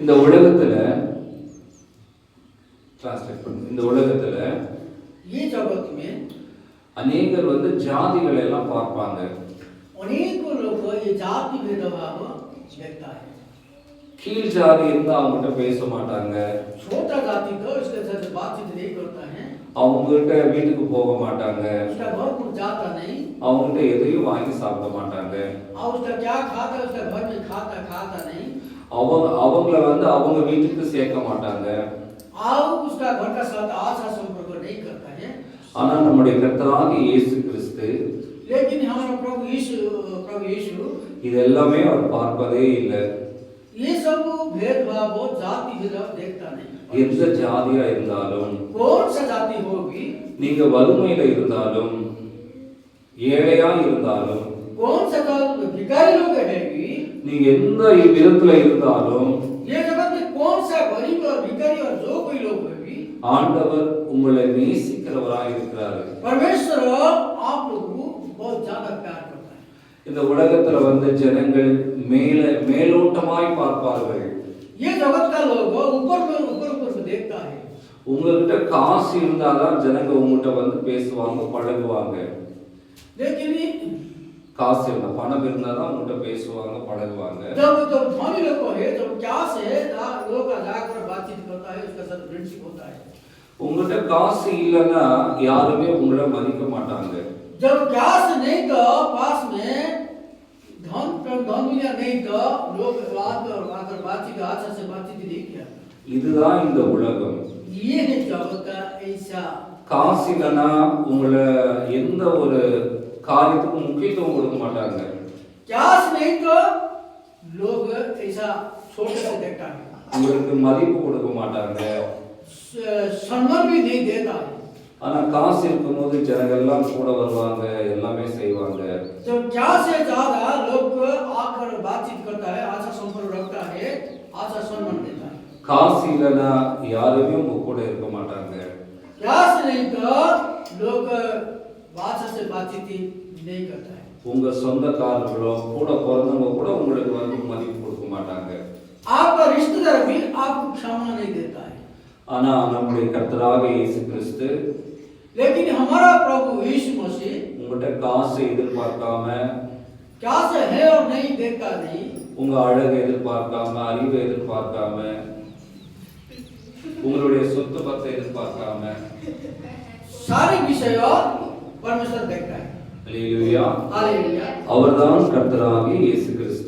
இந்த உலகத்துல டிரான்ஸ்லேட் பண்ணு. இந்த உலகத்துல ये जगत में அநேகர் ஜாதிகளை எல்லாம் பார்ப்பாங்க. अनेकों लोग ये जाति भेदभाव देखता है. கீழ் ஜாதி இருந்தா அவங்ககிட்ட பேச மாட்டாங்க. छोटा जाति तो इसके साथ बातचीत नहीं करता है. அவங்ககிட்ட வீட்டுக்கு போக மாட்டாங்க. उसका घर को जाता नहीं. அவங்ககிட்ட எதையும் வாங்கி சாப்பிட மாட்டாங்க. और उसका क्या खाता है उसका घर में खाता नहीं. அவங்கள அவங்க வீட்டுக்கு சேர்க்க மாட்டாங்க. और उसका घर का साथ आशा संपर्क नहीं करता है. ஆனா நம்முடைய கர்த்தராகிய இயேசு கிறிஸ்து लेकिन हमारा प्रभु यीशु இது எல்லாமே அவர் பார்ப்பதே இல்லை. ये सब भेदभाव जाति भेदभाव देखता नहीं. எந்த ஜாதியா இருந்தாலும், कौन सा जाति होगी, நீங்க வறுமையில இருந்தாலும், ஏழையா இருந்தாலும், कौन सा भिखारी लोग रहेगी, நீங்க எந்த விதத்துல இருந்தாலும், ये जगत में कौन सा गरीब और भिखारी और जो कोई लोग होगी, ஆண்டவர் உங்களை நேசிக்கிறவராய் இருக்கிறார். परमेश्वर आप लोगों को बहुत ज्यादा प्यार करता है. இந்த உலகத்துல ஜனங்கள் மேலோட்டமாய் பார்ப்பார்கள். ये जगत का लोग ऊपर को देखता है. உங்ககிட்ட காசு இருந்தாதான் ஜனங்க உங்ககிட்ட பேசுவாங்க, பழகுவாங்க. लेकिन காசு இருந்தா, பணம் இருந்தாதான் உங்ககிட்ட பேசுவாங்க, பழகுவாங்க. जब धनी लोग है जब क्या से लोग जाकर बातचीत करता है, उसका साथ फ्रेंडशिप होता है. உங்ககிட்ட காசு இல்லைன்னா யாருமே உங்களை மதிக்க மாட்டாங்க. जब कैश नहीं तो पास में धन दुनिया नहीं तो लोग आकर बातचीत अच्छा से बातचीत नहीं किया. இதுதான் இந்த உலகம். ये है जगत का ऐसा. காசு இல்லைன்னா உங்களை எந்த ஒரு காரியத்துக்கும் முக்கியத்துவம் கொடுக்க மாட்டாங்க. कैश नहीं तो लोग ऐसा छोटे से देखता है. உங்களுக்கு மதிப்பு கொடுக்க மாட்டாங்க. सम्मान भी नहीं देता है. ஆனா காசு இருக்கும்போது ஜனங்கள்லாம் கூட வருவாங்க, எல்லாமே செய்வாங்க. जब कैश से ज्यादा लोग आकर बातचीत करता है, अच्छा संपर्क रखता है, अच्छा सम्मान देता है. காசு இல்லைன்னா யாருமே உங்க கூட இருக்க மாட்டாங்க. कैश नहीं तो लोग अच्छा से बातचीत नहीं करता है. உங்க சொந்தக்காரர்களோ கூட பிறந்தவங்க கூட உங்களுக்கு மதிப்பு கொடுக்க மாட்டாங்க. आपका रिश्तेदार भी आपको क्षमा नहीं देता है. ஆனா நம்முடைய கர்த்தராகிய இயேசு கிறிஸ்து, लेकिन हमारा प्रभु यीशु मसीह உங்கள்கிட்ட காசு எதிர்பார்க்காம, कैश है और नहीं देखता नहीं, உங்க அழகை எதிர்பார்க்காம, அறிவை எதிர்பார்க்காம, உங்களுடைய சொத்து பத்தை எதிர்பார்க்காம, सारे विषय परमेश्वर देखता है. அல்லேலூயா. हालेलुया. அவர்தான் கர்த்தராகிய இயேசு கிறிஸ்து.